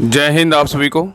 जय हिंद आप सभी को।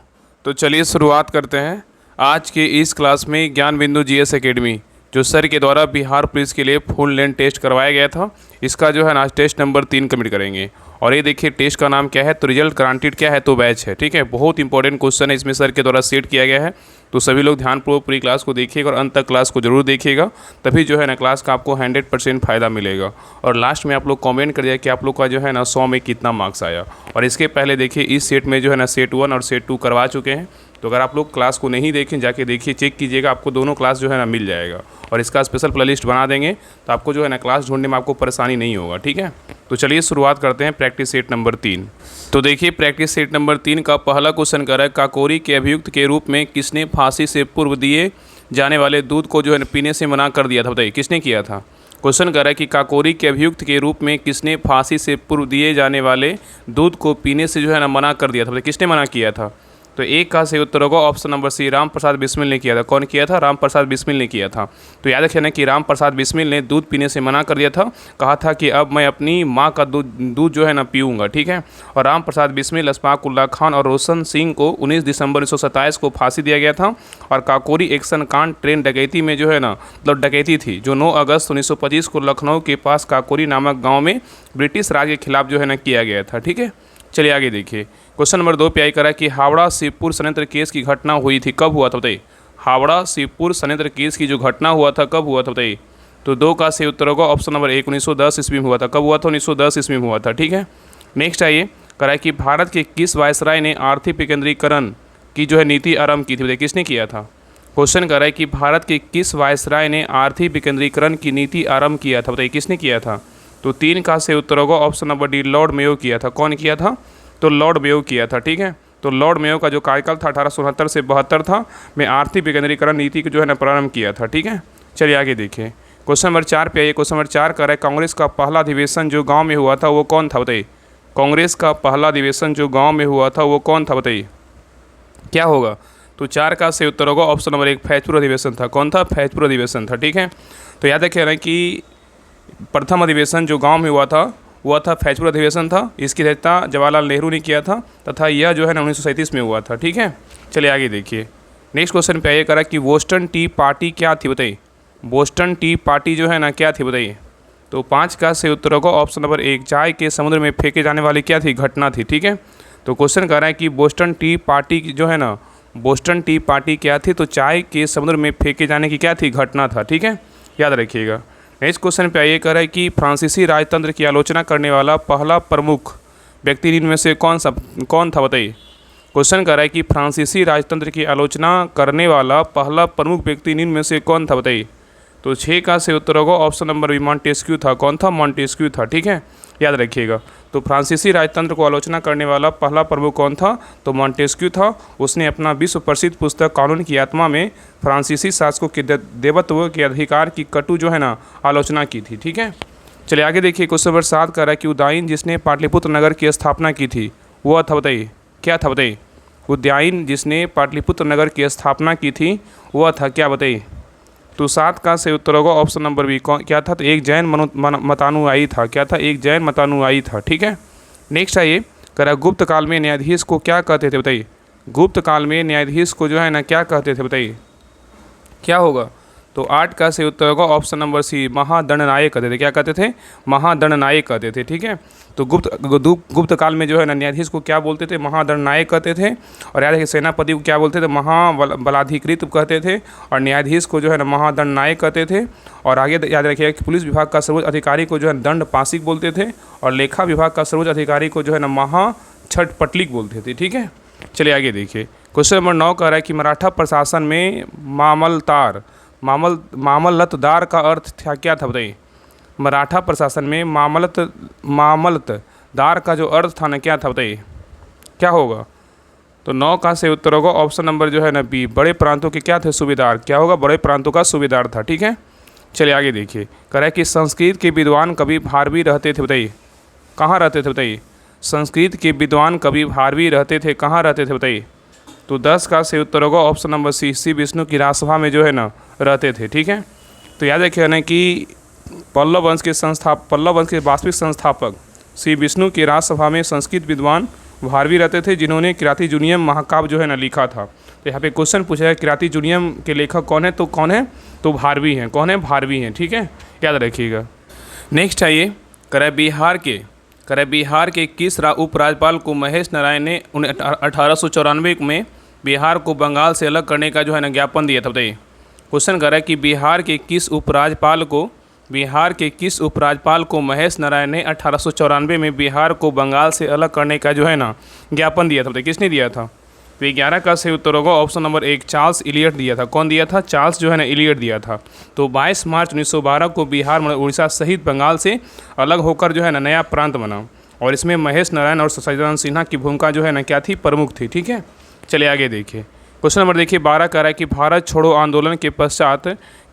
तो चलिए शुरुआत करते हैं आज के इस क्लास में ज्ञान बिंदु जीएस एकेडमी जो सर के द्वारा बिहार पुलिस के लिए फुल लेंथ टेस्ट करवाया गया था। इसका जो है ना आज टेस्ट नंबर 3 कंप्लीट करेंगे। और ये देखिए टेस्ट का नाम क्या है, तो रिजल्ट ग्रांटेड क्या है, तो बैच है। ठीक है, बहुत इंपॉर्टेंट क्वेश्चन है, इसमें सर के द्वारा सेट किया गया है। तो सभी लोग ध्यानपूर्वक पूरी क्लास को देखिएगा और अंत तक क्लास को जरूर देखिएगा, तभी जो है ना क्लास का आपको 100% फ़ायदा मिलेगा। और लास्ट में आप लोग कमेंट करिए कि आप लोग का जो है ना 100 में कितना मार्क्स आया। और इसके पहले देखिए इस सेट में जो है ना सेट 1 और सेट 2 करवा चुके हैं। तो अगर आप लोग क्लास को नहीं देखें जाके देखिए, चेक कीजिएगा, आपको दोनों क्लास जो है ना मिल जाएगा। और इसका स्पेशल प्लेलिस्ट बना देंगे तो आपको जो है ना क्लास ढूंढने में आपको परेशानी नहीं होगा। ठीक है, तो चलिए शुरुआत करते हैं प्रैक्टिस सेट नंबर 3। तो देखिए प्रैक्टिस सेट नंबर 3 का पहला क्वेश्चन कर रहा है, काकोरी के अभियुक्त के रूप में किसने फांसी से पूर्व दिए जाने वाले दूध को जो है पीने से मना कर दिया था। बताइए किसने किया था। क्वेश्चन कर रहा है कि काकोरी के अभियुक्त के रूप में किसने फांसी से पूर्व दिए जाने वाले दूध को पीने से जो है ना मना कर दिया था। बताइए किसने मना किया था। तो एक का सही उत्तर होगा ऑप्शन नंबर सी, राम प्रसाद बिस्मिल ने किया था। कौन किया था, राम प्रसाद बिस्मिल ने किया था। तो याद रखिए ना कि राम प्रसाद बिस्मिल ने दूध पीने से मना कर दिया था। कहा था कि अब मैं अपनी माँ का दूध जो है ना पीऊँगा। ठीक है, और राम प्रसाद बिस्मिल, अशफाक उल्लाह खान और रोशन सिंह को 19 दिसंबर 1927 को फांसी दिया गया था। और काकोरी एक्शन कांड ट्रेन डकैती में जो है ना मतलब डकैती थी जो 9 अगस्त 1925 को लखनऊ के पास काकोरी नामक गाँव में ब्रिटिश राज के खिलाफ जो है ना किया गया था। ठीक है, चलिए आगे देखिए। क्वेश्चन नंबर 2 पे आई करा कि हावड़ा शिवपुर संयंत्र केस की घटना हुई थी, कब हुआ था। बताइए हावड़ा शिवपुर संयंत्र केस की जो घटना हुआ था कब हुआ था। बताइए तो 2 का सही उत्तर होगा ऑप्शन नंबर 1, 1910 ईस्वी में हुआ था। कब हुआ था, 1910 ईस्वी में हुआ था। ठीक है, नेक्स्ट आइए करा कि भारत के किस वायसराय ने आर्थिक विकेंद्रीकरण की जो है नीति आरंभ की थी। बताइए किसने किया था। क्वेश्चन कर रहा है कि भारत के किस वायसराय ने आर्थिक विकेंद्रीकरण की नीति आरंभ किया था। बताइए किसने किया था। तो 3 का सही उत्तर होगा option number D, Lord Mayo किया था। कौन किया था, तो लॉर्ड मेयो किया था। ठीक है, तो लॉर्ड मेयो का जो कार्यकाल था 1869 से 72 था, में आर्थिक विकेंद्रीकरण नीति को जो है ना प्रारंभ किया था। ठीक है, चलिए आगे देखिए। क्वेश्चन नंबर 4 पे आइए। क्वेश्चन नंबर 4 कर रहा है कांग्रेस का पहला अधिवेशन जो गाँव में हुआ था वो कौन था। बताइए कांग्रेस का पहला अधिवेशन जो गाँव में हुआ था वो कौन था। बताइए क्या होगा। तो 4 का सही उत्तर होगा ऑप्शन नंबर 1, फैजपुर अधिवेशन था। कौन था, फैजपुर अधिवेशन था। ठीक है, तो याद रखिए ना कि प्रथम अधिवेशन जो गांव में हुआ था वह था फैजपुर अधिवेशन था। इसकी अध्यक्षता जवाहरलाल नेहरू ने किया था तथा यह जो है ना 1937 में हुआ था। ठीक है, चलिए आगे देखिए। नेक्स्ट क्वेश्चन पे आइए करा कि बोस्टन टी पार्टी क्या थी। बताइए बोस्टन टी पार्टी जो है ना क्या थी। बताइए तो 5 का सही उत्तर होगा ऑप्शन नंबर 1, चाय के समुद्र में फेंके जाने वाली क्या थी, घटना थी। ठीक है, तो क्वेश्चन कह रहा है कि बोस्टन टी पार्टी जो है ना बोस्टन टी पार्टी क्या थी, तो चाय के समुद्र में फेंके जाने की क्या थी, घटना था। ठीक है, याद रखिएगा। नेक्स्ट क्वेश्चन पे आइए कह रहा है कि फ्रांसीसी राजतंत्र की आलोचना करने वाला पहला प्रमुख व्यक्ति इनमें से कौन था। बताइए क्वेश्चन कर रहा है कि फ्रांसीसी राजतंत्र की आलोचना करने वाला पहला प्रमुख व्यक्ति इनमें से कौन था। बताइए तो 6 का सही उत्तर होगा ऑप्शन नंबर बी, मॉन्टेस्क्यू था। कौन था, मॉन्टेस्क्यू था। ठीक है, याद रखिएगा। तो फ्रांसीसी राजतंत्र को आलोचना करने वाला पहला प्रमुख कौन था, तो मॉन्टेस्क्यू था। उसने अपना विश्व प्रसिद्ध पुस्तक कानून की आत्मा में फ्रांसीसी शासकों के देवत्व के अधिकार की कटु जो है ना आलोचना की थी। ठीक है, चलिए आगे देखिए। क्वेश्चन नंबर 7 कर रहा है कि उदयन जिसने पाटलिपुत्र नगर की स्थापना की थी वह था। बताइए क्या था। बताइए उदयन जिसने पाटलिपुत्र नगर की स्थापना की थी वह था क्या। बताइए तो 7 का सही उत्तर होगा ऑप्शन नंबर बी, क्या था, तो एक जैन मतानुयायी था। क्या था, एक जैन मतानुयायी था। ठीक है, नेक्स्ट आइए करा गुप्त काल में न्यायाधीश को क्या कहते थे। बताइए गुप्त काल में न्यायाधीश को जो है ना क्या कहते थे। बताइए क्या होगा। तो 8 का सही उत्तर होगा ऑप्शन नंबर सी, महादंडनायक कहते थे। क्या कहते थे, महादंडनायक कहते थे। ठीक है, तो गुप्त काल में जो है ना न्यायाधीश को क्या बोलते थे, महादंडनायक कहते थे। और याद रखिए सेनापति को क्या बोलते थे, महाबलाधिकृत कहते थे। और न्यायाधीश को जो है ना महादंडनायक कहते थे। और आगे याद रखिएगा कि पुलिस विभाग का सर्वोच्च अधिकारी को जो है दंड पाशिक बोलते थे। और लेखा विभाग का सर्वोच्च अधिकारी को जो है ना महाछठपटलिक बोलते थे। ठीक है, चलिए आगे देखिए। क्वेश्चन नंबर 9 कह रहा है कि मराठा प्रशासन में मामलतदार का अर्थ क्या था। बताइए मराठा प्रशासन में मामलतदार का जो अर्थ था ना क्या था। बताइए क्या होगा। तो 9 का सही उत्तर होगा ऑप्शन नंबर जो है ना बी, बड़े प्रांतों के क्या थे, सूबेदार। क्या होगा, बड़े प्रांतों का सूबेदार था। ठीक है, चलिए आगे देखिए। कह रहा है कि संस्कृत के विद्वान कवि भारवी रहते थे। बताइए कहाँ रहते थे। बताइए संस्कृत के विद्वान कवि भारवी रहते थे, कहाँ रहते थे। बताइए तो 10 का सही उत्तर होगा option number C, Shri Vishnu की राजसभा में जो है ना रहते थे। ठीक है, तो याद रखिए ना कि पल्लव वंश के वास्तविक संस्थापक श्री विष्णु की राजसभा में संस्कृत विद्वान भारवी रहते थे जिन्होंने किराती जुनियम महाकाव्य जो है ना लिखा था। तो यहाँ पे क्वेश्चन पूछा है किराती जुनियम के लेखक कौन है, तो कौन है, तो भारवी हैं। कौन है, भारवी हैं, ठीक है, याद रखिएगा। नेक्स्ट आइए, बिहार के किस उपराज्यपाल को महेश नारायण ने 1894 में बिहार को बंगाल से अलग करने का जो है ना ज्ञापन दिया था, बताइए। क्वेश्चन कर रहा है कि बिहार के किस उपराज्यपाल को महेश नारायण ने 1894 में बिहार को बंगाल से अलग करने का जो है ना ज्ञापन दिया था, बताइए किसने दिया था। तो 11 का सही उत्तर होगा ऑप्शन नंबर 1, चार्ल्स इलियट दिया था। कौन दिया था, चार्ल्स जो है ना इलियट दिया था। तो 22 मार्च 1912 को बिहार मतलब उड़ीसा सहित बंगाल से अलग होकर जो है ना नया प्रांत बना, और इसमें महेश नारायण और सचिदानंद सिन्हा की भूमिका जो है ना क्या थी, प्रमुख थी, ठीक है। चलिए आगे देखिए, क्वेश्चन नंबर देखिए 12 कह रहा है कि भारत छोड़ो आंदोलन के पश्चात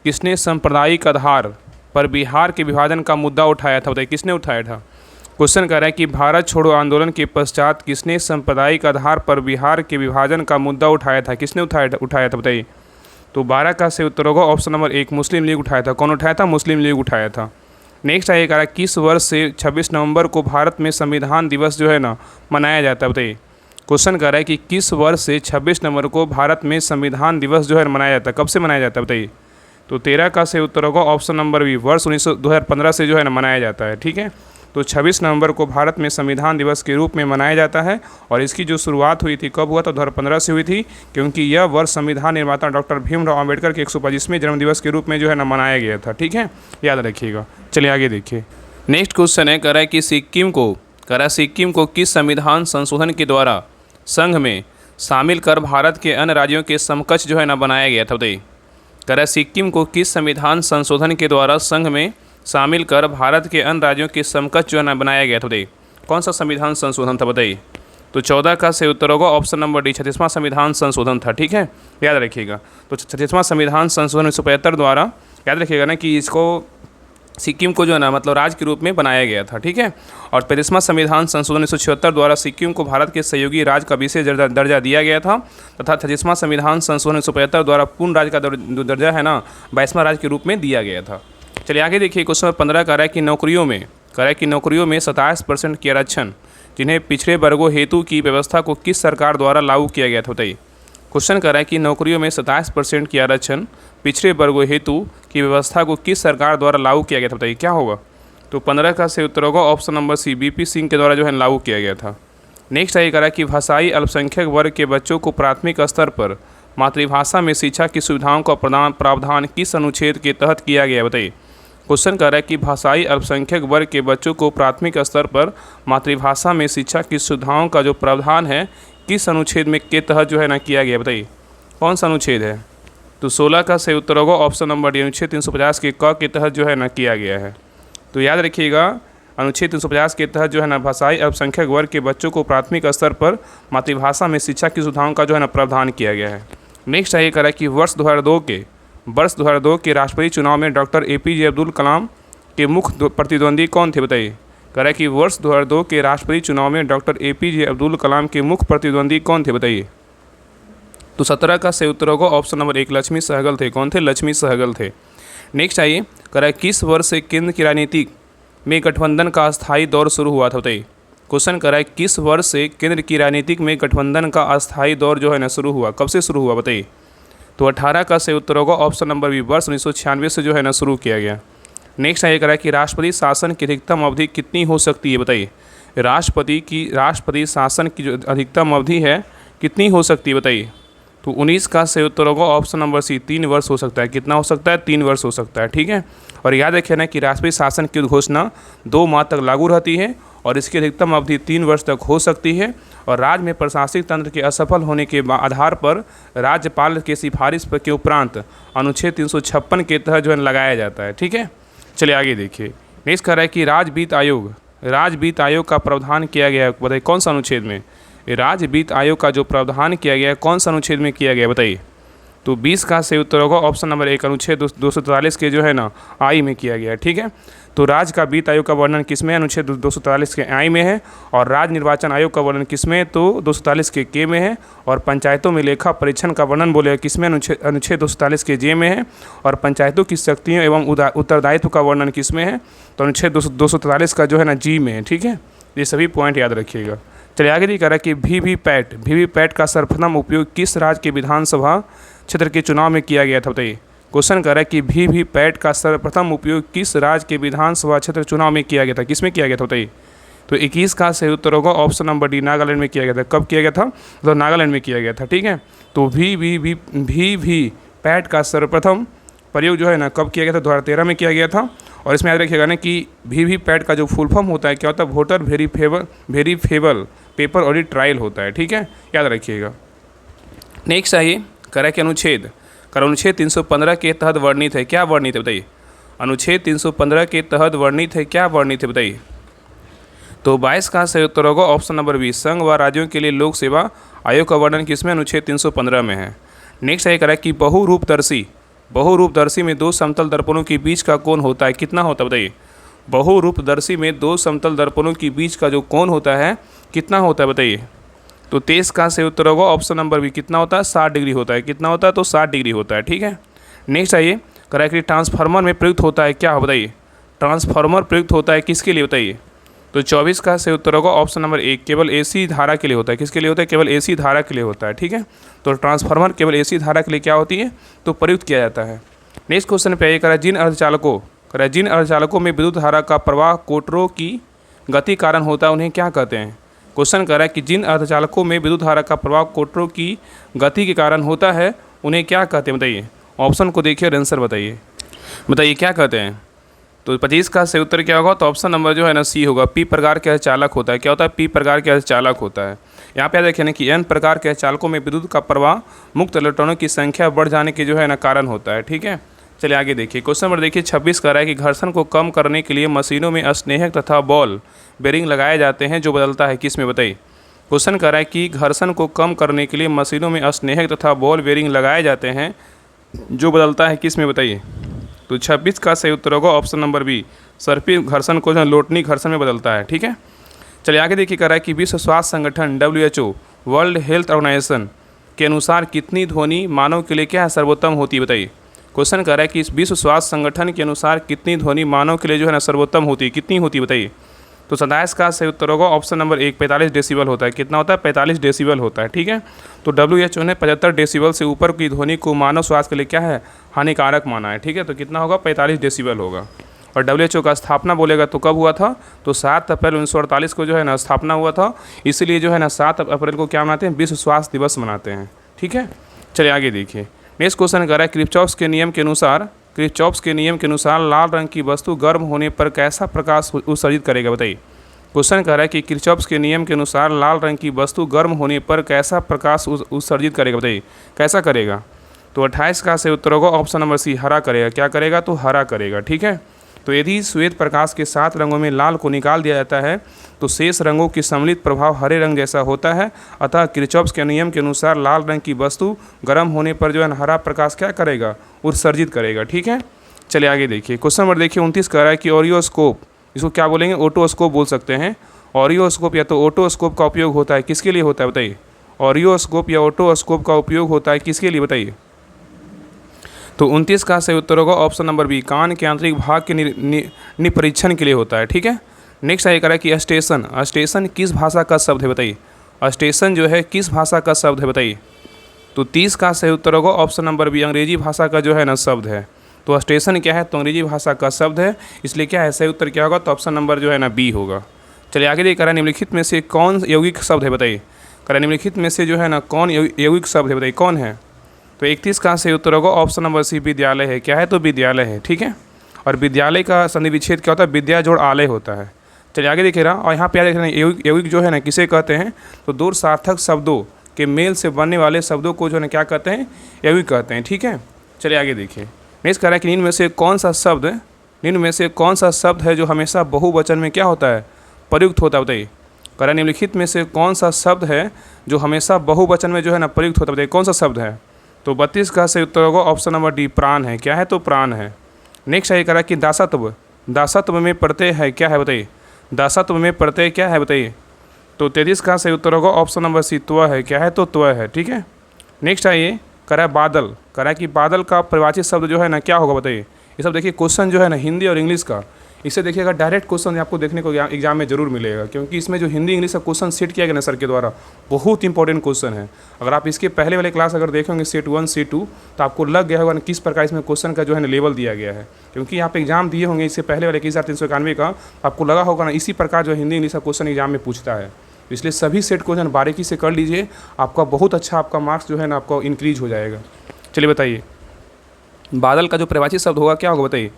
किसने सांप्रदायिक आधार पर बिहार के विभाजन का मुद्दा उठाया था, बताइए किसने उठाया था। क्वेश्चन कह रहा है कि भारत छोड़ो आंदोलन के पश्चात किसने सांप्रदायिक आधार पर बिहार के विभाजन का मुद्दा उठाया था, किसने उठाया था बताइए। तो 12 का सही उत्तर होगा ऑप्शन नंबर 1, मुस्लिम लीग उठाया था। कौन उठाया था, मुस्लिम लीग उठाया था। नेक्स्ट आइए कह रहा है किस वर्ष से 26 नवंबर को भारत में संविधान दिवस जो है ना मनाया जाता है, बताइए। क्वेश्चन कर रहा है कि किस वर्ष से 26 नवंबर को भारत में संविधान दिवस जो है मनाया जाता है, कब से मनाया जाता है बताइए। तो 13 का सही उत्तर होगा ऑप्शन नंबर बी, वर्ष 2015 से जो है ना मनाया जाता है, ठीक है। तो 26 नवंबर को भारत में संविधान दिवस के रूप में मनाया जाता है, और इसकी जो शुरुआत हुई थी कब हुआ, तो 2015 से हुई थी, क्योंकि यह वर्ष संविधान निर्माता डॉक्टर भीमराव अम्बेडकर के 125वें जन्मदिवस के रूप में जो है ना मनाया गया था, ठीक है, याद रखिएगा। चलिए आगे देखिए, नेक्स्ट क्वेश्चन है, कह रहा है कि सिक्किम को किस संविधान संशोधन के द्वारा संघ में शामिल कर भारत के अन्य राज्यों के समकक्ष जो है ना बनाया गया था, बताइए। कह रहा है सिक्किम को किस संविधान संशोधन के द्वारा संघ में शामिल कर भारत के अन्य राज्यों के समकक्ष जो है ना बनाया गया था, बताइए कौन सा संविधान संशोधन था, बताइए। तो 14 का सही उत्तर होगा ऑप्शन नंबर डी, 36वां संविधान संशोधन था, ठीक है, याद रखिएगा। तो 36वां संविधान संशोधन 1975 द्वारा, याद रखिएगा ना कि इसको सिक्किम को जो है ना मतलब राज्य के रूप में बनाया गया था, ठीक है। और 35वां संविधान संशोधन 1976 द्वारा सिक्किम को भारत के सहयोगी राज्य का विशेष दर्जा दिया गया था, तथा 36वां संविधान संशोधन 1975 द्वारा पूर्ण राज्य का दर्जा है ना 22वां राज्य के रूप में दिया गया था। चलिए आगे देखिए, क्वेश्चन 15 कह रहा है कि नौकरियों में 27% के आरक्षण जिन्हें पिछड़े वर्गों हेतु की व्यवस्था को किस सरकार द्वारा लागू किया गया था, बताइए। क्वेश्चन कर रहा है कि नौकरियों में 27% की आरक्षण पिछड़े वर्गों हेतु की व्यवस्था को किस सरकार द्वारा लागू किया गया था, बताइए क्या होगा। तो 15 का सही उत्तर होगा option number C, BP Singh के द्वारा जो है लागू किया गया था। नेक्स्ट आइए कह रहा है कि भाषाई अल्पसंख्यक वर्ग के बच्चों को प्राथमिक स्तर पर मातृभाषा में शिक्षा की सुविधाओं का प्रावधान किस अनुच्छेद के तहत किया गया, बताइए। क्वेश्चन कर रहा है कि भाषाई अल्पसंख्यक वर्ग के बच्चों को प्राथमिक स्तर पर मातृभाषा में शिक्षा की सुविधाओं का जो प्रावधान है किस अनुच्छेद में के तहत जो है ना किया गया, बताइए कौन सा अनुच्छेद है। तो 16 का सही उत्तर होगा ऑप्शन नंबर डी, अनुच्छेद 350 के क के तहत जो है ना किया गया है। तो याद रखिएगा, अनुच्छेद 350 के तहत जो है ना भाषाई अल्पसंख्यक वर्ग के बच्चों को प्राथमिक स्तर पर मातृभाषा में शिक्षा की सुविधाओं का जो है ना प्रावधान किया गया है। नेक्स्ट आइए कह रहा है कि वर्ष 2002 के राष्ट्रपति चुनाव में डॉक्टर APJ अब्दुल कलाम के मुख्य प्रतिद्वंदी कौन थे, बताइए। कह रहा है कि वर्ष 2002 के राष्ट्रपति चुनाव में डॉक्टर APJ अब्दुल कलाम के मुख्य प्रतिद्वंदी कौन थे, बताइए। तो 17 का सही उत्तर होगा ऑप्शन नंबर 1, लक्ष्मी सहगल थे। कौन थे, लक्ष्मी सहगल थे। नेक्स्ट आइए, कह रहा है किस वर्ष से केंद्र की राजनीति में गठबंधन का अस्थायी दौर शुरू हुआ था, बताइए। क्वेश्चन कर रहा है किस वर्ष से केंद्र की राजनीतिक में गठबंधन का अस्थायी दौर जो है ना शुरू हुआ, कब से शुरू हुआ, बताइए। तो 18 का सही उत्तर होगा ऑप्शन नंबर बी, वर्ष 1996 से जो है ना शुरू किया गया। नेक्स्ट आइए कह रहा है कि राष्ट्रपति शासन की अधिकतम अवधि कितनी हो सकती है, बताइए। राष्ट्रपति शासन की जो अधिकतम अवधि है कितनी हो सकती है, बताइए। तो 19 का सही उत्तर होगा ऑप्शन नंबर सी, 3 वर्ष हो सकता है। कितना हो सकता है, 3 वर्ष हो सकता है, ठीक है। और याद रखिए ना कि राष्ट्रपति शासन की घोषणा 2 माह तक लागू रहती है और इसकी अधिकतम अवधि 3 वर्ष तक हो सकती है, और राज्य में प्रशासनिक तंत्र के असफल होने के आधार पर राज्यपाल के सिफारिश के उपरांत अनुच्छेद 356 के तहत जो है लगाया जाता है, ठीक है। चलिए आगे देखिए, नेक्स्ट कह रहा है कि राज्य वित्त आयोग का प्रावधान किया गया है, बताइए कौन सा अनुच्छेद में। राज्य वित्त आयोग का जो प्रावधान किया गया है कौन सा अनुच्छेद में किया गया, बताइए। तो 20 का सही उत्तर होगा ऑप्शन नंबर 1, अनुच्छेद 243 के जो है ना आई में किया गया है, ठीक है। तो राज्य का वित्त आयोग का वर्णन किसमें, अनुच्छेद 243 के आई में है, और राज्य निर्वाचन आयोग का वर्णन किसमें, तो 243 के के में है, और पंचायतों में लेखा परीक्षण का वर्णन बोले किसमें, अनुच्छेद 243 के जे में है, और पंचायतों की शक्तियों एवं उत्तरदायित्व का वर्णन किसमें है, तो अनुच्छेद 243 का जो है ना जी में है, ठीक है। ये सभी पॉइंट याद रखिएगा। चलिए आगे नहीं कह रहा है कि वीवीपैट का सर्वप्रथम उपयोग किस राज्य के विधानसभा क्षेत्र के चुनाव में किया गया था, बताइए। क्वेश्चन कह रहा है कि वीवीपैट का सर्वप्रथम उपयोग किस राज्य के विधानसभा क्षेत्र चुनाव में किया गया था, किस में किया गया था, बताइए। तो 21 का सही उत्तर होगा ऑप्शन नंबर डी, नागालैंड में किया गया था। कब किया गया था, तो नागालैंड में किया गया था, ठीक है। तो वीवीपैट का सर्वप्रथम प्रयोग जो है ना कब किया गया था, 2013 में किया गया था। और इसमें याद रखिएगा ना कि वीवीपैट का जो फुल फॉर्म होता है क्या होता है, voter verifiable paper audit trial होता है, ठीक है, याद रखिएगा। नेक्स्ट आइए, करा कि अनुच्छेद 315 के तहत वर्णित है, क्या वर्णित है, बताइए। अनुच्छेद 315 के तहत वर्णित है, क्या वर्णित है, बताइए। तो 22 का सही उत्तर होगा ऑप्शन नंबर बी, संघ व राज्यों के लिए लोक सेवा आयोग का वर्णन किसमें, अनुच्छेद 315 में है। नेक्स्ट आइए करा कि बहुरूपदर्शी में दो समतल दर्पणों के बीच का कोण होता है, कितना होता है, बताइए। बहुरूपदर्शी में दो समतल दर्पणों के बीच का जो कोण होता है कितना होता है, बताइए। तो 23 का सही उत्तर होगा ऑप्शन नंबर बी, कितना होता है, 60 डिग्री होता है, कितना होता है, तो 60 डिग्री होता है, ठीक है। नेक्स्ट आइए करा कि ट्रांसफार्मर में प्रयुक्त होता है, क्या हो, बताइए। ट्रांसफार्मर प्रयुक्त होता है किसके लिए, बताइए। तो 24 का सही उत्तर होगा ऑप्शन नंबर ए, केवल एसी धारा के लिए होता है, किसके लिए होता है, केवल एसी धारा के लिए होता है, ठीक है। तो ट्रांसफार्मर केवल एसी धारा के लिए क्या होती है, तो प्रयुक्त किया जाता है। नेक्स्ट क्वेश्चन पे आइए करा जिन अर्धचालकों में विद्युत धारा का प्रवाह कोटरों की गति कारण होता है उन्हें क्या कहते हैं। क्वेश्चन कह रहा है कि जिन अर्धचालकों में विद्युत धारा का प्रवाह कोटरों की गति के कारण होता है उन्हें क्या कहते हैं, बताइए। ऑप्शन को देखिए और आंसर बताइए क्या कहते हैं। तो 25 का सही उत्तर क्या होगा, तो ऑप्शन नंबर जो है ना सी होगा, पी प्रकार के अर्धचालक होता है, क्या होता है, पी प्रकार के अर्धचालक होता है। यहाँ पे देखिए ना कि एन प्रकार के अर्धचालकों में विद्युत का प्रवाह मुक्त इलेक्ट्रॉनों की संख्या बढ़ जाने के जो है ना कारण होता है, ठीक है। चलिए आगे देखिए, क्वेश्चन नंबर देखिए 26 कह रहा है कि घर्षण को कम करने के लिए मशीनों में स्नेहक तथा बॉल बेरिंग लगाए जाते हैं जो बदलता है किस में, बताइए। क्वेश्चन कह रहा है कि घर्षण को कम करने के लिए मशीनों में स्नेहक तथा बॉल बेरिंग लगाए जाते हैं जो बदलता है किस में, बताइए। तो 26 का सही उत्तर होगा ऑप्शन नंबर बी, सर्पी घर्षण को जो लोटनी घर्षण में बदलता है, ठीक है। चलिए आगे देखिए, कह रहा है कि विश्व स्वास्थ्य संगठन WHO वर्ल्ड हेल्थ ऑर्गेनाइजेशन के अनुसार कितनी ध्वनि मानव के लिए क्या है, सर्वोत्तम होती है, बताइए। क्वेश्चन कह रहा है कि इस विश्व स्वास्थ्य संगठन के अनुसार कितनी ध्वनि मानव के लिए जो है ना सर्वोत्तम होती है, कितनी होती है, बताइए। तो 27 का सही उत्तर होगा ऑप्शन नंबर 1, 45 डेसिबल होता है, कितना होता है, 45 डेसिबल होता है, ठीक है। तो WHO ने 75 डेसिबल से ऊपर की ध्वनि को मानव स्वास्थ्य के लिए क्या है, हानिकारक माना है, ठीक है। तो कितना होगा, 45 डेसिबल होगा। और WHO का स्थापना बोलेगा तो कब हुआ था, तो 7 अप्रैल 1948 को जो है ना स्थापना हुआ था, इसीलिए जो है ना 7 अप्रैल को क्या मनाते हैं, विश्व स्वास्थ्य दिवस मनाते हैं, ठीक है। चलिए आगे देखिए, नेक्स्ट क्वेश्चन कह रहा है किरचॉफ के नियम के अनुसार लाल रंग की वस्तु गर्म होने पर कैसा प्रकाश उत्सर्जित करेगा, बताइए। क्वेश्चन कह रहा है कि किरचॉफ के नियम के अनुसार लाल रंग की वस्तु गर्म होने पर कैसा प्रकाश उत्सर्जित करेगा, बताइए, कैसा करेगा। तो 28 का सही उत्तर होगा ऑप्शन नंबर सी, हरा करेगा, क्या करेगा, तो हरा करेगा, ठीक है। तो यदि श्वेत प्रकाश के 7 रंगों में लाल को निकाल दिया जाता है तो शेष रंगों की सम्मिलित प्रभाव हरे रंग जैसा होता है, अतः किरचॉफ के नियम के अनुसार लाल रंग की वस्तु गर्म होने पर जो है हरा प्रकाश क्या करेगा, उत्सर्जित करेगा, ठीक है। चलिए आगे देखिए, क्वेश्चन नंबर देखिए 29 कह रहा है कि ऑरियोस्कोप, इसको क्या बोलेंगे, ओटोस्कोप बोल सकते हैं। ऑरियोस्कोप या तो ओटोस्कोप का उपयोग होता है किसके लिए होता है, बताइए। ऑरियोस्कोप या ओटोस्कोप का उपयोग होता है किसके लिए, बताइए। तो 29 का सही उत्तर होगा ऑप्शन नंबर बी, कान के आंतरिक भाग के निपरीक्षण के लिए होता है, ठीक है। नेक्स्ट आइए करा कि स्टेशन किस भाषा का शब्द है, बताइए। स्टेशन जो है किस भाषा का शब्द है, बताइए। तो 30 का सही उत्तर होगा ऑप्शन नंबर बी, अंग्रेजी भाषा का जो है ना शब्द है। तो स्टेशन क्या है, तो अंग्रेजी भाषा का शब्द है, इसलिए क्या है, सही उत्तर क्या होगा, तो ऑप्शन नंबर जो है ना बी होगा। चलिए आगे देखिए, करा निम्नलिखित में से कौन यौगिक शब्द है, बताइए। करा निम्नलिखित में से जो है ना कौन यौगिक शब्द है, बताइए, कौन है। तो 31 का सही उत्तर होगा ऑप्शन नंबर सी, विद्यालय है, क्या है, तो विद्यालय है, ठीक है। और विद्यालय का संधि विच्छेद क्या होता है, विद्या जोड़ आलय होता है। चलिए आगे देखिए, और यहाँ पे देख रहे हैं यौगिक जो है ना किसे कहते हैं, तो दो सार्थक शब्दों के मेल से बनने वाले शब्दों को जो है ना क्या कहते हैं, यौगिक कहते हैं, ठीक है। चलिए आगे देखिए, नेक्स्ट कह रहा है कि निम्न में से कौन सा शब्द है जो हमेशा बहुवचन में क्या होता है, प्रयुक्त होता है, बताइए। कह रहा है निम्नलिखित में से कौन सा शब्द है जो हमेशा बहुवचन में जो है ना प्रयुक्त होता है, बताइए, कौन सा शब्द है। तो 32 का सही उत्तर होगा ऑप्शन नंबर डी, प्राण है, क्या है, तो प्राण है। नेक्स्ट है करा कि दासत्व में प्रत्यय है, क्या है, बताइए। दासत्व में प्रत्यय क्या है, बताइए। तो 33 का सही उत्तर होगा ऑप्शन नंबर सी, त्व है, क्या है, तो त्व है, ठीक है। नेक्स्ट आइए, करा बादल, करा कि बादल का परिभाषित शब्द जो है ना क्या होगा, बताइए। ये सब देखिए क्वेश्चन जो है ना हिंदी और इंग्लिश का इससे देखिएगा डायरेक्ट क्वेश्चन आपको देखने को एग्जाम में जरूर मिलेगा, क्योंकि इसमें जो हिंदी इंग्लिश का क्वेश्चन सेट किया गया ना सर के द्वारा, बहुत इंपॉर्टेंट क्वेश्चन है। अगर आप इसके पहले वाले क्लास अगर देखेंगे सेट 1 सेट 2, तो आपको लग गया होगा किस प्रकार इसमें क्वेश्चन का जो है ना लेवल दिया गया है, क्योंकि आप एग्जाम दिए होंगे इससे पहले वाले 21,391 का, आपको लगा होगा ना इसी प्रकार जो हिंदी इंग्लिश का क्वेश्चन एग्जाम में पूछता है। इसलिए सभी सेट को जो है बारीकी से कर लीजिए, आपका बहुत अच्छा आपका मार्क्स जो है ना आपका इंक्रीज हो जाएगा। चलिए बताइए, बादल का जो प्रवाची शब्द होगा क्या होगा बताइए।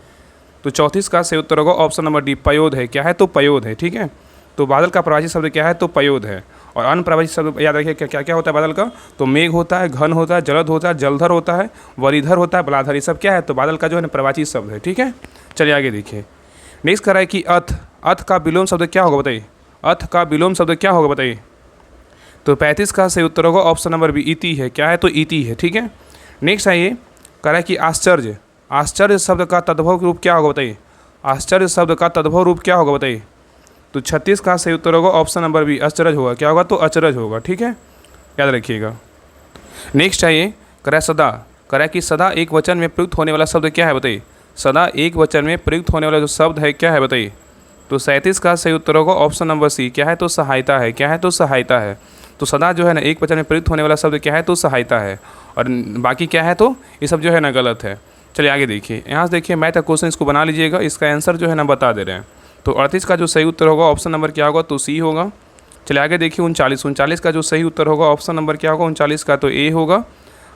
तो 34 का सही उत्तर होगा ऑप्शन नंबर डी, पयोद है। क्या है? तो पयोद है। ठीक है, तो बादल का प्रवाची शब्द क्या है? तो पयोद है। और अन्य प्रवाची शब्द याद रखिए क्या क्या होता है बादल का। तो मेघ होता है, घन होता है, जलद होता है, जलधर होता है, वरीधर होता है, बलाधर, ये सब क्या है? तो बादल का जो है ना प्रवाची शब्द है। ठीक है, चलिए आगे देखिए। नेक्स्ट करा है कि अथ, अथ का विलोम शब्द क्या होगा बताइए। अथ का विलोम शब्द क्या होगा बताइए। तो 35 का सही उत्तर होगा ऑप्शन नंबर बी, इति है। क्या है? तो इति है। ठीक है, नेक्स्ट आइए, कह रहा है कि आश्चर्य, आश्चर्य शब्द का तद्भव रूप क्या होगा बताइए। आश्चर्य शब्द का तद्भव रूप क्या होगा बताइए। तो 36 का सही उत्तर होगा ऑप्शन नंबर बी, अचरज होगा। क्या होगा? तो अचरज होगा। ठीक है, याद रखिएगा। नेक्स्ट आइए, कह रहा है सदा, कह रहा है कि सदा एक वचन में प्रयुक्त होने वाला शब्द क्या है बताइए। सदा एक वचन में प्रयुक्त होने वाला जो शब्द है क्या है बताइए। तो 37 का सही उत्तर होगा ऑप्शन नंबर सी, क्या है? तो सहायता है। क्या है? तो सहायता है। तो सदा जो है ना एक वचन में प्रयुक्त होने वाला शब्द क्या है? तो सहायता है। और बाकी क्या है? तो ये सब जो है ना गलत है। चलिए आगे देखिए, यहाँ से देखिए मैथ का क्वेश्चन इसको बना लीजिएगा, इसका आंसर जो है ना बता दे रहे हैं। तो 38 का जो सही उत्तर होगा ऑप्शन नंबर क्या होगा? तो सी होगा। चलिए आगे देखिए 39, 39 का जो सही उत्तर होगा ऑप्शन नंबर क्या होगा? 39 का तो ए होगा।